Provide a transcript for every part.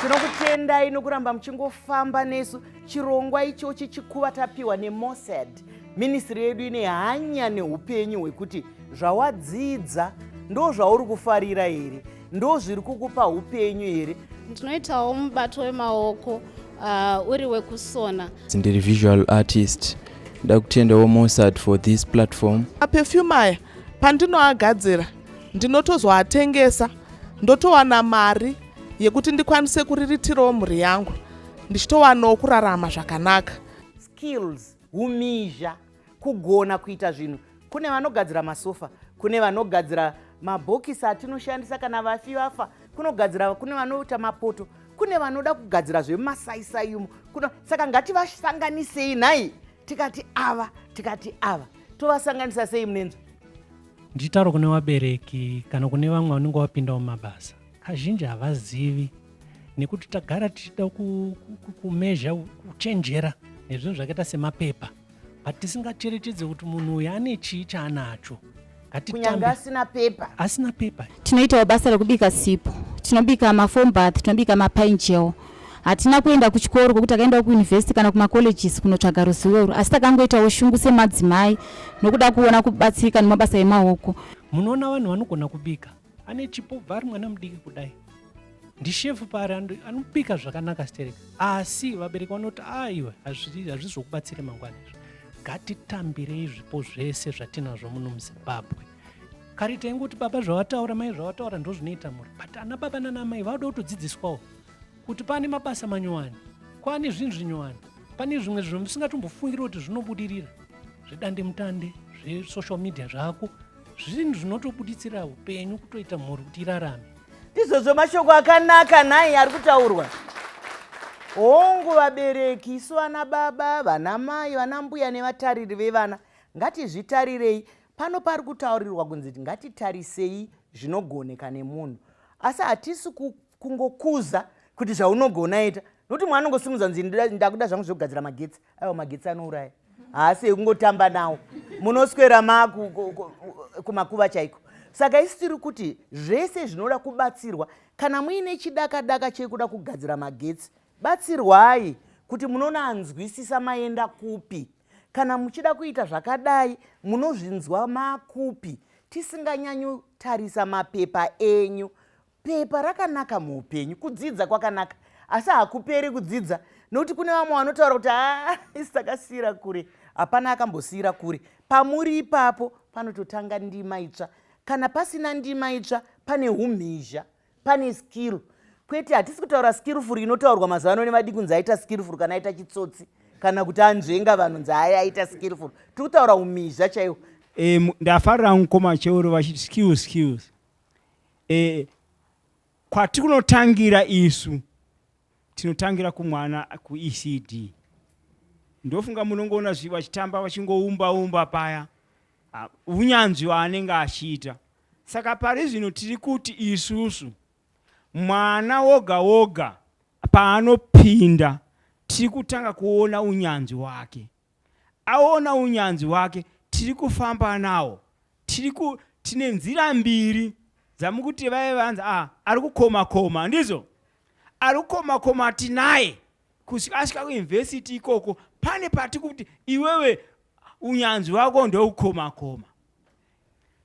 Tinokutendai nokuramba muchingofamba nesu. Chirongwa ichochi chikuva tapiwa neMossad. Ministry yedu ine hanya neupenyu hwekuti zvawadzidza ndo zvauri kufarira here, ndo zviri kukupa upenyu here. Tinoitawo mubato wemaoko uri wekusona. Ndiri visual artist. Ndakutendawo Mossad for this platform. Perfume aya pandinoagadzira ndinotozoatengesa ndotowana mari yekuti ndikwanise kuriritirawo mhuri yangu ndichitowanawo kurarama zvakanaka. Skills, umizha, kugona kuita zvinhu. Kune vanogadzira masofa, kune vanogadzira mabhokisi atinoshandisa kana vafi vafa, kune vanoita mapoto, kune vanoda kugadzira zvemasaisai umo. Saka ngativasanganisei nhai, tikati ava tovasanganisa sei munenzo? Ndichitaura kune vabereki kana kune vamwe vanenge vapindawo mumabasa, kazhinji havazivi nekuti tagara tichida kumezha kuchenjera nezvinhu zvakaita semapepa, but tisingacherechedze kuti munhu uyu ane chii chaanacho. Kunyanga asina pepa. Tinoitawo basa rekubika sipo, tinobika mafoam bath, tinobika mapine gel. Hatina kuenda kuchikoro kwekuti takaenda kuuniversity kana kumacolleges kunotsvaga ruzivo, asi takangoitawo shungu semadzimai nokuda kuona kubatsirika nemabasa emaoko. Munoona vanhu vanogona kubika, ane chipo bvari mwana mudiki kudai, ndishefu pari anobika zvakanaka stereka, asi vabereki vanoti aiwa hazvizokubatsire mangwana izvo. Ngatitambirei zvipo zvese zvatinazvo muno muZimbabwe. Kare taingoti baba zvawataura mai zvawataura ndo zvinoita mhuri, but ana baba nana mai vanoda kutodzidziswawo kuti pane mabasa manyowani, kwane zvinhu zvinyowani, pane zvimwe zvinhu musingatombofungiri kuti zvinobudirira, zvedande mutande, zvesocial media zvako, zvinhu zvinotobuditsira upenyu kutoita mhuri kuti irarame. Ndizvozvo mashoko akanaka nhai ari kutaurwa. Hongu vabereki, isu vana baba, vana mai, vana mbuya nevatariri vevana, ngatizvitarirei. Pano pari kutaurirwa kunzi ngatitarisei zvinogoneka nemunhu, asi hatisi kungokuza kuti zvaunogona ita, nokuti mwana anongosimudza nzi ndakuda zvangu zvokugadzira magetsi. Aiwa, magetsi anouraya, haasi ekungotamba nawo, munoswera kumakuva chaiko. Saka isi tiri kuti zvese zvinoda kubatsirwa. Kana muine chidaka-daka chekuda kugadzira magetsi, batsirwai kuti munonanzwisisa maenda kupi. Kana muchida kuita zvakadai, munozvinzwa makupi. Tisinganyanyo tarisa mapepa enyu. Pepa rakanaka muupenyu, kudzidza kwakanaka, asi hakuperi kudzidza, nokuti kune vamwe vanotaura kuti isi takasiyira kure. Hapana akambosiyira kure. Pamuri ipapo panototanga ndima itsva. Kana pasina ndima itsva, pane umhizha, pane skill. Kwete hatisi kutaura skillful inotaurwa mazuva ano nevadikunzi aita skillful kana aita chitsotsi, kana kuti anzvenga vanhu nzi aita skillful. Tiri kutaura umhizha chaiwo. Ndafarira mukoma cheuro vachiti skills. Kwatikunotangira isu tinotangira kumwana kuECD. Ndofunga munongoona vachitamba vachingoumba paya unyanzvi waanenge achiita. Saka pari zvino tiri kuti isusu mwana woga paanopinda tiri kutanga kuona unyanzvi wake. Aona unyanzvi wake tiri kufamba nawo. Tine nzira mbiri dzamukuti vaive vanzi ari kukoma ndizvo. Ari kukoma tinaye asvika kuuniversity ikoko, pane pati kuti iwewe unyanzvi wako ndokukoma.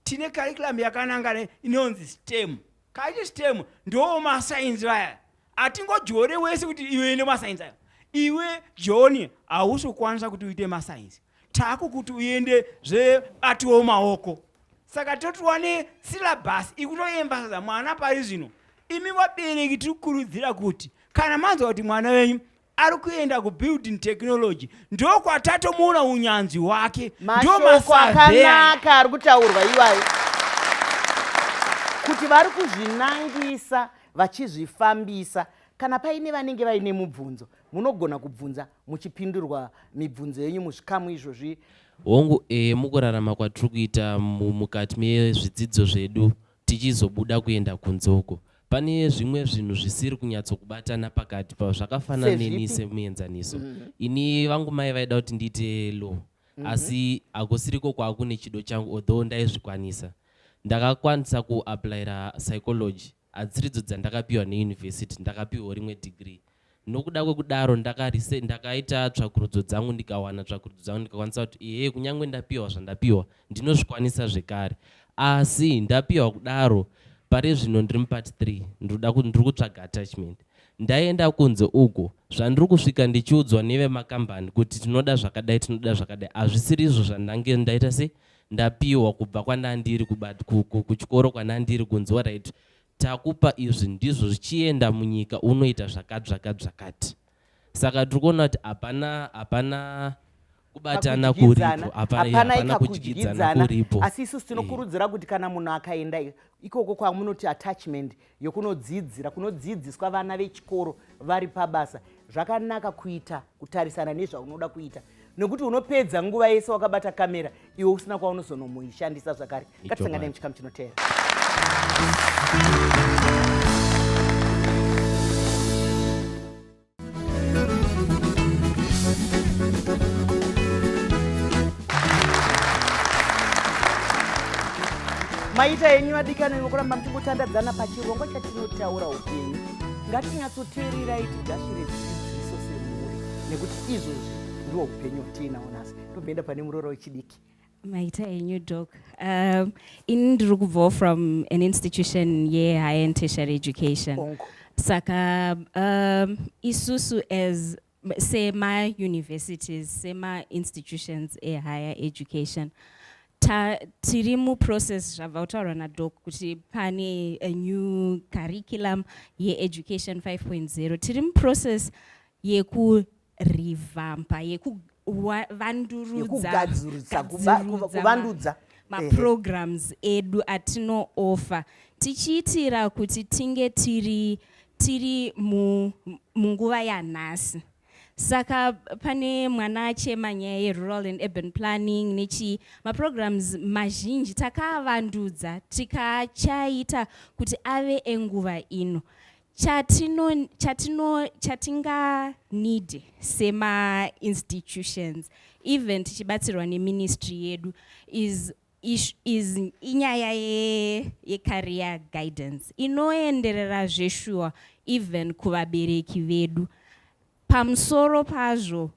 Tine curriculum yakananga inonzi STEM. Kaiti STEM ndo masainzi vaya. Atingojore wese kuti iwe ende masainzi aya. Iwe John hausi kukwanisa kuti uite masainzi. Taku kuti uende zvebatiwo maoko. Saka totowane syllabus ikutoembasadza mwana pari zvino. Imi vabereki tiri kukurudzira kuti kana manzwa kuti mwana wenyu ari kuenda kubuilding technology, ndo kwatatomuona unyanzvi wake, ndo mashoko akanaka ari kutaurwa iwayo, kuti vari kuzvinangisa vachizvifambisa. Kana paine vanenge vaine mubvunzo, munogona kubvunza muchipindurwa mibvunzo yenyu muzvikamu izvozvi. Hongu mukurarama kwatiri kuita mukati mezvidzidzo zvedu tichizobuda kuenda kunzoko, pane zvimwe zvinhu zvisiri kunyatsokubatana pakati pavo zvakafanana nenise muenzaniso. Ini vangu mai vaida kuti ndiite law, asi hakusiriko kwakune chido changu, although ndaizvikwanisa. Ndakakwanisa kuapplaira psychology hadziridzo dzandakapiwa neyunivhesiti, ndakapiwa rimwe degree. Nokuda kwekudaro ndakaita tsvakurudzo dzangu, ndikawana tsvakurudzo dzangu, ndikakwanisa kuti kunyange ndapiwa zvandapiwa ndinozvikwanisa zvekare. Asi ndapiwa kudaro, pari zvino ndiri mupart 3 ndiri kutsvaga attachment. Ndaenda kunze uko, zvandiri kusvika ndichiudzwa nevemakambani kuti tinoda zvakadai, tinoda zvakadai, hazvisiri izvo zvandange ndaita se ndapiwa kubva kwandandiri kuchikoro kwandandiri kunzi right, takupa izvi ndizvo zvichienda munyika unoita zvakati. Saka tiri kuona kuti hapana kubatana kuripo, hapana kudyidzana kuripo. Asi isusu tinokurudzira kuti kana munhu akaenda ikoko kwamunoti attachment yokunodzidzira, kunodzidziswa vana vechikoro vari pabasa, zvakanaka kuita kutarisana nezvaunoda kuita, nekuti unopedza nguva yese wakabata kamera iwe usina kwaunozonomuishandisa zvakare. Ngatisangane muchikamu chinoteera. Maita henyu vadikani nokuramba muchingotandadzana pachirongwa chatinotaura upenyu. Ngatinyatsoteererai tigashire dzidziso semhuri, nekuti izvozvi ndihwo upenyu hwatiinawo nhasi. Tobvenda pane muroora wechidiki. Maita henyu doc. Ndiri kubvawo from an institution higher and tertiary education. Saka isusu as sema-universities, sema-institutions higher education, tiri muprocess zvabva kutaurwa nadoc kuti pane a new curriculum ye-education 5.0. Tiri muprocess yekurevampa, kuvandudza maprograms edu atinooffer, tichiitira kuti tinge tiri munguva yanhasi. Saka pane mwana achema nyaya ye-rural and urban planning nechi maprograms mazhinji takavandudza tikachaita kuti ave enguva ino. Chatinga need sema institutions, even tichibatsirwa neministry yedu, is inyaya ye-career guidance inoenderera zveshuwa even kuvabereki vedu. Pamusoro pazvo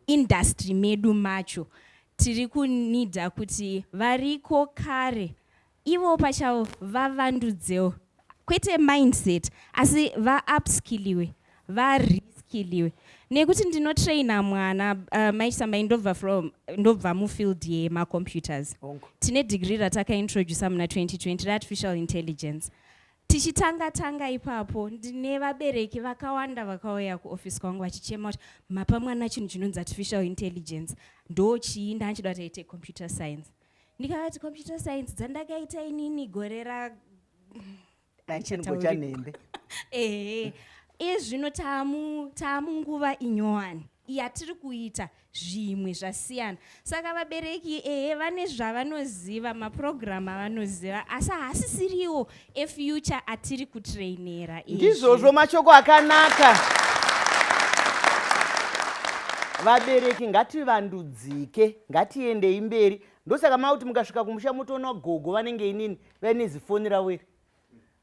industry medu macho tiri kunidha kuti variko kare ivo pachavo vavandudzewo, kwete mindset asi va-upskilliwe, va-reskilliwe. Nekuti ndinotraina mwana maisamba ndobva mufield yemacomputers. Tine degree ratakaintrodusa muna 2020 re-artificial intelligence. Tichitanga ipapo ndine vabereki vakawanda vakauya kuoffice kwangu vachichema kuti mapa mwana chinhu chinonzi artificial intelligence ndochii, ndanchida kuti aite computer science. Ndikavati computer science dzandakaita inini gore chanhembe. Zvino taamunguva inyowani yatiri kuita zvimwe zvasiyana. Saka vabereki vane zvavanoziva, maprogram avanoziva, asi hasisiriwo efuture atiri kutrainera. Ndizvozvo mashoko akanaka. Vabereki ngativandudzike, ngatiendei mberi. Ndosaka mauti mukasvika kumusha mutoona gogo vanenge inini vaine zifoni rawere.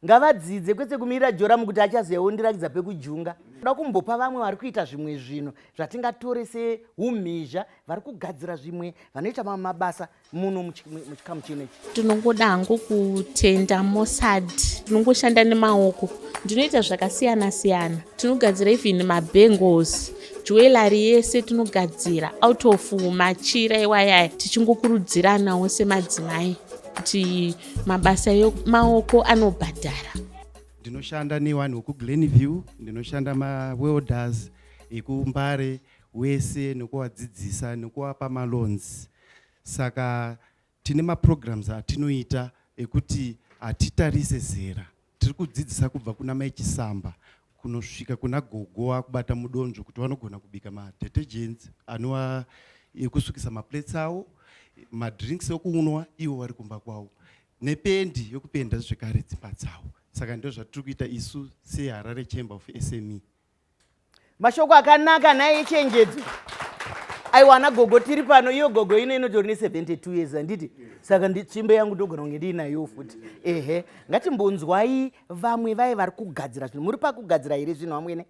Ngavadzidze kwete kumirira Joramu kuti achazoondirakidza pekujunga. Toda kumbopa vamwe vari kuita zvimwe zvino zvatingatore seumhizha, vari kugadzira zvimwe, vanoita mabasa muno muchikamu chinechi. Tinongoda hangu kutenda Mossad, tinongoshanda nemaoko. Ndinoita zvakasiyana siyana. Tinogadzira even mabangles, jewelry yese tinogadzira out of machira ewayaya, tichingokurudziranawo semadzimai kuti mabasa emaoko anobhadhara. Ndinoshanda nevanhu vekuglenview, ndinoshanda ma-welders ekuMbare wese nekuvadzidzisa nekuvapa maloans. Saka tine maprograms atinoita ekuti hatitarise zera. Tiri kudzidzisa kubva kuna mai Chisamba kunosvika kuna gogo akubata mudonzvo kuti vanogona kubika madetergents anova ekusukisa maplates avo, madrinks yokunwa ivo vari kumba kwavo, nependi yokupenda zvekare dzimba dzavo. Saka ndizvo zvatiri kuita isu seHarare Chamber of SME. Mashoko akanaka naye chenjedzo. aiwa ana gogo tiri pano, iyo gogo ino inotori ne 72 years handiti, saka tsvimbo yangu ndogona kunge ndiinayo futi. Ehe, ngatimbonzwai vamwe vai vari kugadzira zvinhu. Muri pakugadzira here zvinhu vamwene?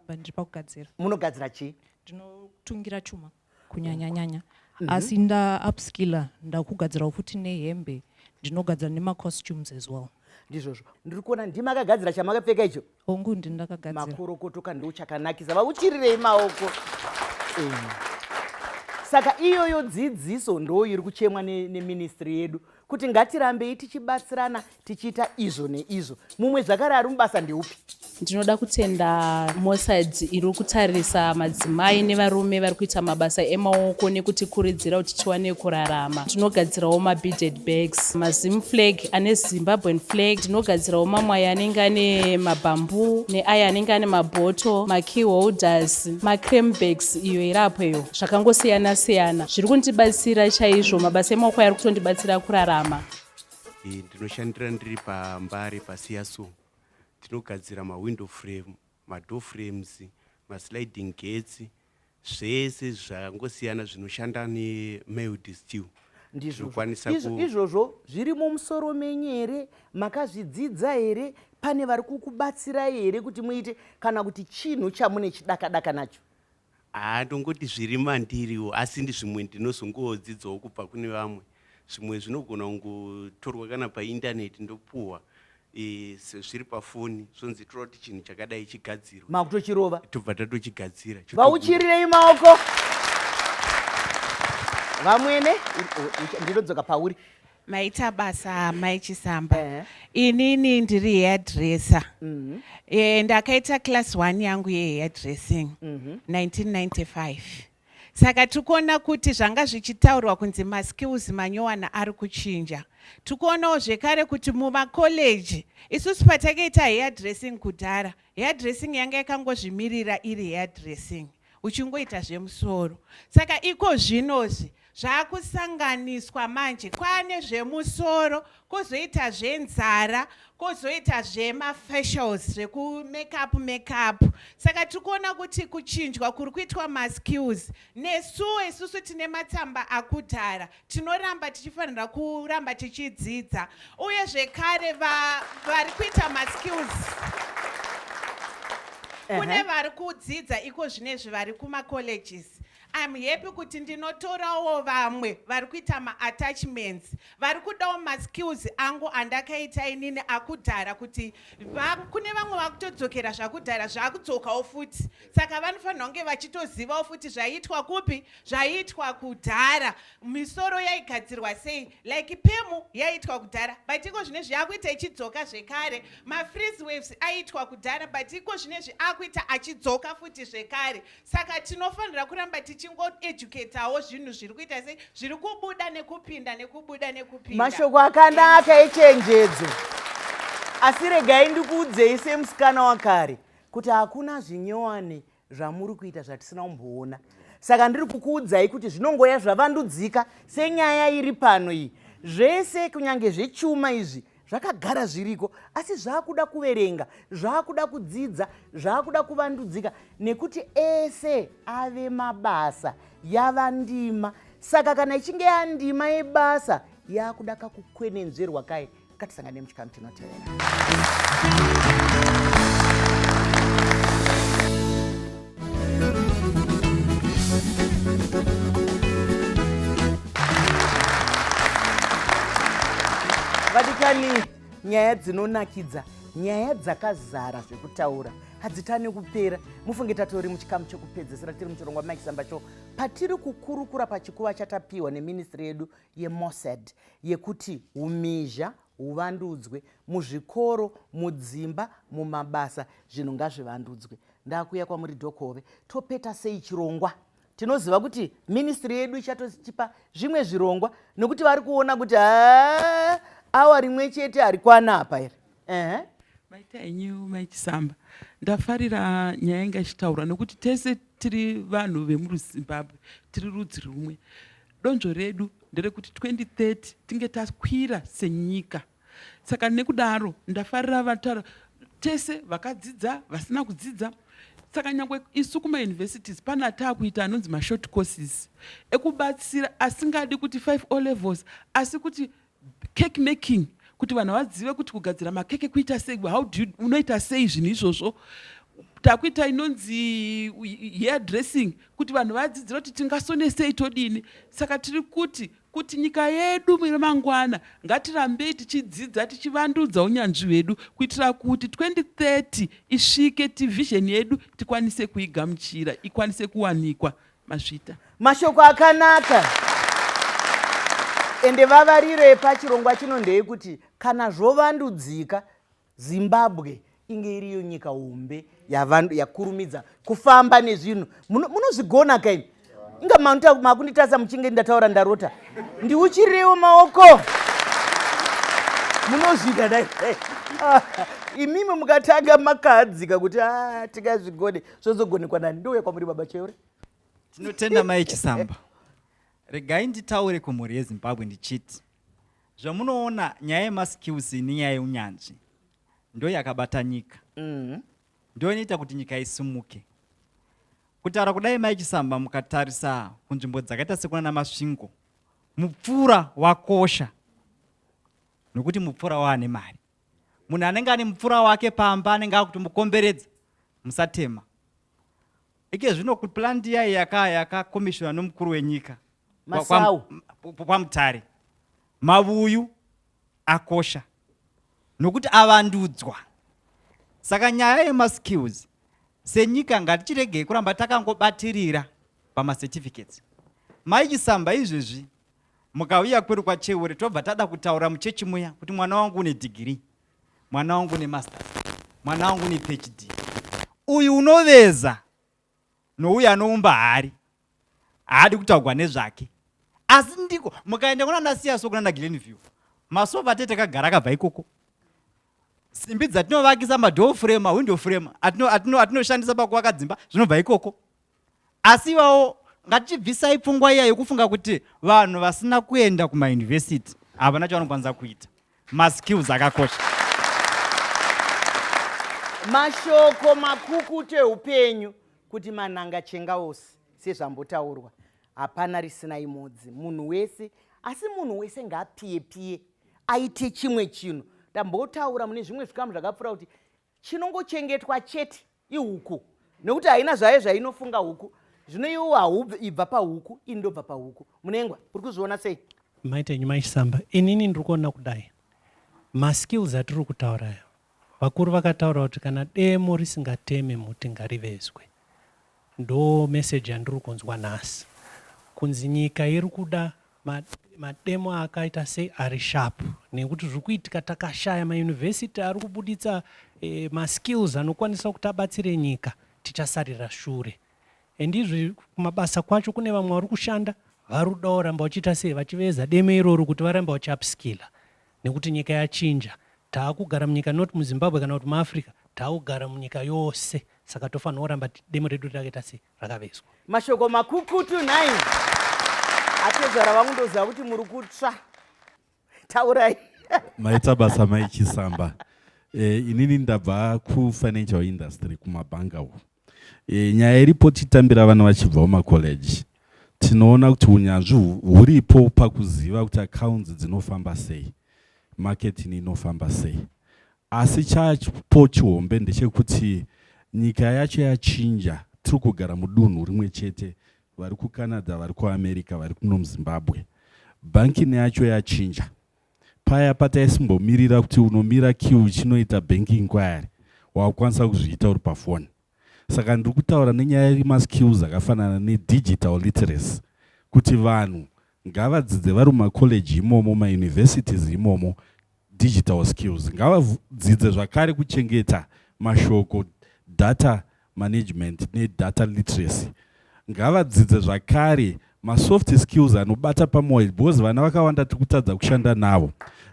Ndiri pakugadzira. Munogadzira chii? Ndinotungira chuma kunyanya-nyanya. Asi nda-upskilla ndakugadzirawo futi nehembe, ndinogadzira nema-costumes as well. Ndizvozvo. Ndiri kuona ndimakagadzira chamakapfeka icho? Hongu ndindakagadzira. Makorokotoka ndochakanakisa. Vauchirirei maoko. Saka iyoyo dzidziso ndo iri kuchemwa neministry yedu kuti ngatirambei tichibatsirana tichiita izvo neizvo. Mumwe zvakare ari mubasa ndeupi? Ndinoda kutenda Mossad iri kutarisa madzimai nevarume vari kuita mabasa emaoko nekutikurudzira kuti tiwane kurarama. Tinogadzirawo ma-beaded bags, ma-Zim flag ane Zimbabwean flag, tinogadzirawo mamwai anenge ane mabhambu neaya anenge ane mabhoto, ma-key holders, ma-cream bags iyo irapo iyo. Zvakangosiyana-siyana. Zviri kundibatsira chaizvo, mabasa emaoko ari kutondibatsira kurarama. Ndinoshandira ndiri pambare paSiyaso. Tinogadzira ma-window frame, ma-door frames, ma-sliding gates, zvese zvangosiyana zvinoshanda ne-mild steel. Izvozvo zviri mumusoro menyu here? Makazvidzidza here? Pane vari kukubatsirai here kuti muite kana kuti chinhu chamune chidaka-daka nacho? Ndongoti zviri mandiriwo, asi ndizvimwe ndinozongodzidzawo kubva kune vamwe. Zvimwe zvinogona kungotorwa kana paindaneti ndopuhwa. Zviri pafoni zvonzi tora kuti chinhu chakadai chigadzirwa. Makutochirova? Tobva tatochigadzira. Vauchirirei maoko. Vamwene ndinodzoka pauri. Maita basa Mai Chisamba. Inini ndiri hairdresser. Ndakaita class 1 yangu ye-hairdressing 1995. Saka tikuona kuti zvanga zvichitaurwa kunzi ma-skills manyowana ari kuchinja. Tikuonawo zvekare kuti mumakoleji isusu patakaita hairdressing kudhara, hairdressing yanga yakangozvimirira iri hairdressing, uchingoita zvemusoro. Saka iko zvinozvi zvaakusanganiswa manje, kwane zvemusoro, kozoita zvenzara, kozoita zvema-facials, zveku-makeup. Saka tikuona kuti kuchinjwa kuri kuitwa ma-skills. Nesuwo isusu tine matsamba akudhara, tinoramba tichifanira kuramba tichidzidza. Uye zvekare vari kuita ma-skills. Kune vari kudzidza iko zvinezvi vari kuma-colleges. I'm happy kuti ndinotorawo vamwe vari kuita ma-attachments, vari kudawo ma-skills angu andakaita inini akudhara kuti kune vamwe vakutodzokera zvakudhara zvakudzokawo futi. Saka vanofanira kunge vachitozivawo futi zvaiitwa kupi, zvaiitwa kudhara. Misoro yaigadzirwa sei, like pemu yaiitwa kudhara, but iko zvinezvi yakuita ichidzoka zvekare. Ma-freeze waves aiitwa kudhara, but iko zvinezvi akuita achidzoka futi zvekare. Saka tinofanira kuramba tichingoeducatawo zvinhu zviri kuita sei, zviri kubuda nekupinda nekubuda nekupinda. Mashoko akanaka echenjedzo. Asi regai ndikuudzei semusikana wakare kuti hakuna zvinyowani zvamuri kuita zvatisina kumboona. Saka ndiri kukuudzai kuti zvinongoya zvavandudzika senyaya iri pano iyi. Zvese kunyange zvechuma izvi zvakagara zviriko, asi zvakuda kuverenga, zvakuda kudzidza, zvakuda kuvandudzika nekuti ese ave mabasa yava ndima. Saka kana ichinge yandima yebasa yakuda kakukwenenzverwa kai. Ngatisangane muchikamu chinotevera. Vadikani, nyaya dzinonakidza, nyaya dzakazara zvekutaura, hadzitani kupera. Mufunge tatori muchikamu chokupedzesera tiri muchirongwa Mai Chisamba Show, patiri kukurukura pachikuva chatapiwa neministry yedu yeMossad yekuti umhizha huvandudzwe muzvikoro, mudzimba, mumabasa, zvinhu ngazvivandudzwe. Ndakuya kwamuri Dhokove, topeta sei chirongwa? Tinoziva kuti ministry yedu ichatotipa zvimwe zvirongwa nekuti vari kuona kuti awa rimwe chete hari kwanapa here. Maita enyu Mai Chisamba, ndafarira nyaya inga ichitaura nokuti tese tiri vanhu vemuZimbabwe, tiri rudzi rumwe. Donzvo redu nderekuti 2030 tinge takwira senyika. Saka nekudaro ndafarira vatara tese vakadzidza, vasina kudzidza, saka nyangwe isu kumauniversities pana taakuita anonzi mashort courses ekubatsira asingadi kuti 5 O levels asi kuti cake making, kuti vanhu vazive kuti kugadzira makeke kuita sei, unoita sei zvinhu izvozvo. Takuita inonzi hair dressing, kuti vanhu vadzidzira kuti tingasone sei todini. Saka tiri kuti nyika yedu mangwana ngatirambei tichidzidza tichivandudza unyanzvi hwedu kuitira kuti 2030 isvike vision yedu tikwanise kuigamuchira, ikwanise kuwanikwa. Mazvita mashoko akanaka. Ende vavarire pachirongwa chino ndeyekuti kana zvovandudzika Zimbabwe inge iriyo nyika hombe yakurumidza kufamba nezvinhu. Munozvigona kaini? Inga makunditasa muchinge ndataura ndarota. Ndiuchiriwo maoko. Munozvida dai. Imimi mukatanga makadzika kuti tikazvigone zvozogonekwa nani. Ndouya kwamuri baba Cheure. Tinotenda mai Chisamba. Regai nditaure kumhuri yeZimbabwe ndichiti zvamunoona nyaya yemaskills nenyaya yeunyanzvi ndo yakabata nyika. Ndo inoita kuti nyika isimuke. Kutaura kudai mai Chisamba, mukatarisa kunzvimbo dzakaita sekuna Masvingo, mupfura wakosha nokuti mupfura waane mari. Munhu anenge ane mupfura wake pamba anenge akutomukomberedza, musatema. Ike zvino kuplan DI yakakomishona nomukuru wenyika Masau kwamutare mavuyu akosha nokuti avandudzwa. Saka nyaya yemaskills senyika ngatichiregei kuramba takangobatirira pamacertificates. Mai Chisamba, izvezvi mukauya kwedu kwaCheure tobva tada kutaura muchechi muya kuti mwana wangu une degree, mwana wangu une masters, mwana wangu une PhD. Uyu unoveza nouyu anoumba hari haadi kutaurwa nezvake. Asi ndiko mukaenda kuna Siyaso kuna Glenview, masova tete kagara kabva ikoko. Simbi dzatinovakisa madoor frame, window frame atinoshandisa pakuvaka dzimba zvinobva ikoko. Asi iwawo ngatichibvisai pfungwa iya yokufunga kuti vanhu vasina kuenda kumauniversity havana chavanokwanisa kuita. Maskills akakosha. Mashoko makukutu eupenyu kuti manhanga chengaosi sezvambotaurwa hapana risina imodzi. Munhu wese, asi munhu wese ngaapiye aite chimwe chinhu. Tambotaura mune zvimwe zvikamu zvakapfuura kuti chinongochengetwa chete ihuku, nekuti haina zvayo zvainofunga huku. Zvino iwo haubva pahuku, indobva pahuku. Munengwa uri kuzviona sei? Maitenyu mai Chisamba, inini ndiri kuona kudai maskills atiri kutaura aya, vakuru vakataura kuti kana demo risingateme muti ngarivezwe. Ndo message yandiri kunzwa nhasi, kunzi nyika iri kuda mademo akaita sei ari sharp, nekuti zviri kuitika takashaya mauniversity ari kubuditsa maskills anokwanisa kuti abatsire nyika, tichasarira shure. Endizvi kumabasa kwacho kune vamwe vari kushanda vari kuda kuramba vachiita sei vachiveza demo iroro kuti varamba vachiupskilla, nekuti nyika yachinja. Taakugara munyika not muZimbabwe kana kuti muAfrica, taakugara munyika yose. Saka tofanira kuramba demo redu rakaita sei rakavezwa. Mashoko makukutu 9 atezvara vamundoziva kuti muri kutsva. Taurai. Maita basa mai Chisamba. Inini ndabva kufinancial industry kumabhanga uku. Nyaya iripo titambira vana vachibva kumacollege, tinoona kuti unyanzvi huripo pakuziva kuti accounts dzinofamba sei, marketing inofamba sei. Asi chapo chihombe ndechekuti nyika yacho yachinja. Tiri kugara mudunhu rimwe chete, vari kuCanada, vari kuAmerica, vari kuno muZimbabwe. Banking yacho yachinja. Paya pataisombomirira kuti unomira queue chinoita banking inquiry, wakwanisa kuzviita uri pafoni. Saka ndiri kutaura nenyaya yemaskills akafanana nedigital literacy, kuti vanhu ngavadzidze vari mumacollege imomo, mauniversities imomo, digital skills. Ngavadzidze zvakare kuchengeta mashoko, data management nedata literacy. Ngavadzidze zvakare masoft skills anobata pamwoyo, because vana vakawanda tiri kutadza kushanda navo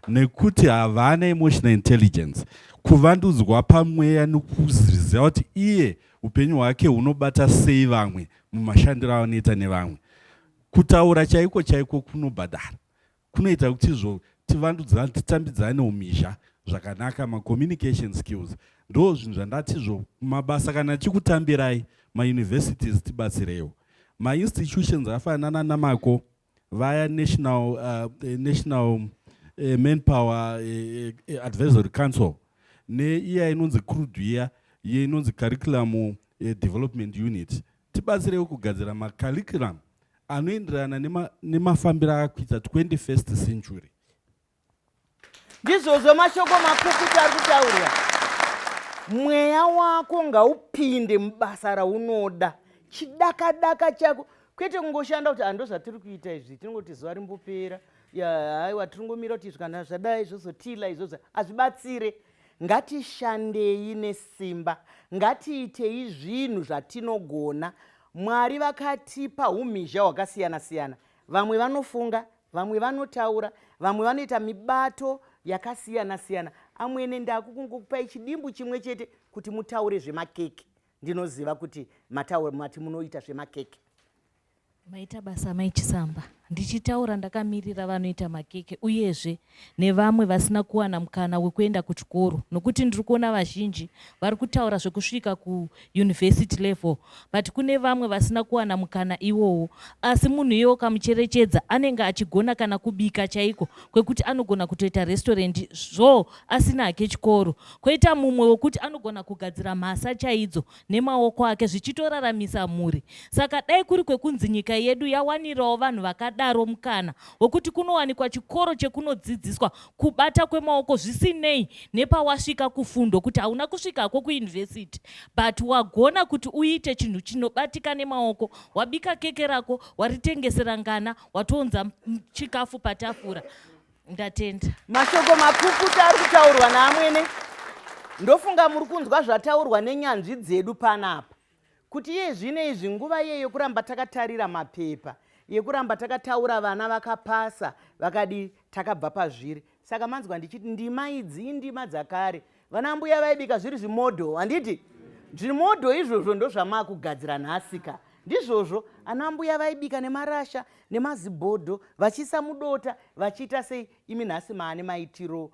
nekuti havana emotional intelligence. Kuvandudzwa pamweya nekuziva kuti iye upenyu hwake hunobata sei vamwe mumashandiro anoita nevamwe. Kutaura chaiko chaiko kunobhadhara, kunoita kuti tivandudzane, titambidzane umhizha zvakanaka, communication skills. ndo zvinhu zvandatizvo mabasa kana chikutambirai mauniversities tibatsirewo. Mainstitutions afanana namako vaya national manpower advisory council neiya inonzi CRUD iye inonzi curriculum development unit, tibatsirewo kugadzira macurriculum anoenderana nemafambiro akakuita 21st century. Ndizvozvo mashoko makukutu ari kutaurwa. Mweya wako ngaupinde mubasa raunoda, chidaka chako, kwete kungoshanda kuti ando zvatiri kuita izvi tinongoti zuva rimbopera, haiwa tiringomira kuti kana zvadai zvozotila izvozvo hazvibatsire. Ngatishandei nesimba, ngatiitei zvinhu zvatinogona. Mwari vakatipa umhizha hwakasiyana-siyana. Vamwe vanofunga, vamwe vanotaura, vamwe vanoita mibato yakasiyana-siyana. Amwene ndakukungokupai chidimbu chimwe chete kuti mutaure zvemakeke. Ndinoziva kuti mati munoita zvemakeke. Maita basa maichisamba. Ndichitaura ndakamirira vanoita makeke uyezve nevamwe vasina kuwana mukana wekuenda kuchikoro, nokuti ndiri kuona vazhinji vari kutaura zvekusvika kuuniversity level, but kune vamwe vasina kuwana mukana iwowo. Asi munhu iye ukamucherechedza anenge achigona kana kubika chaiko, kwekuti anogona kutoita restaurant zvo asina hake chikoro. Koita mumwe wekuti anogona kugadzira mhasa chaidzo nemaoko ake zvichitoraramisa mhuri. Saka dai kuri kwekunzi nyika yedu yawanirawo vanhu vakadaro mukana wekuti kunowanikwa chikoro chekunodzidziswa kubata kwemaoko zvisinei nepawasvika kufundo, kuti hauna kusvikako kuuniversity but wagona kuti uite chinhu chinobatika nemaoko, wabika keke rako, waritengesera ngana, watonza chikafu patafura. Ndatenda. Mashoko makukutu ari kutaurwa naamwene. Ndofunga muri kunzwa zvataurwa nenyanzvi dzedu panapa. Kuti iye zvino izvi nguva yeyo kuramba takatarira mapepa, yekuramba takataura vana vakapasa, vakadi takabva pazviri. Saka manzwa ndichiti ndima idzi indima dzakare. Vana mbuya vaibika zviri zvimodho, handiti? Zvimodho izvozvo ndozvamakugadzira nhasika. Ndizvozvo ana mbuya vaibika nemarasha nemazibhodho, vachiisa mudota, vachiita sei. Imi nhasi maane maitiro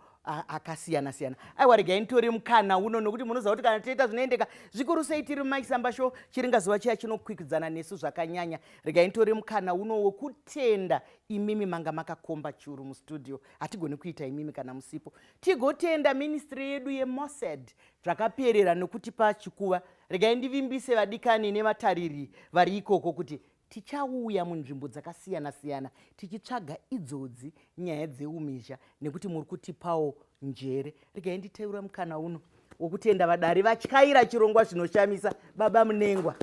akasiyana-siyana. Aiwa regai nitori mukana uno, nokuti munoziva kuti kana toita zvinoendeka zvikuru sei tiri mumaisamba show, chiringazuva chiya chinokwikwidzana nesu zvakanyanya. Regai nitori mukana uno wokutenda imimi manga makakomba churu mustudio. Hatigoni kuita imimi kana musipo. Tigotenda ministry yedu yeMossad zvakaperera nokutipa chikuva. Regai ndivimbise vadikani nevatariri vari ikoko kuti tichauya munzvimbo dzakasiyana-siyana tichitsvaga idzodzi nyaya dzeumhizha nekuti muri kutipawo njere. Regai nditeura mukana uno wokutenda vadari vatyaira chirongwa zvinoshamisa. Baba Munengwa,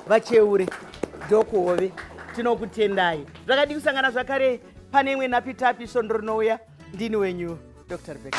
Vacheure, Dhokove, tinokutendai. Zvakadi kusangana zvakare pane imwe napitapi svondo rinouya. Ndini wenyu Dr. Rebecca.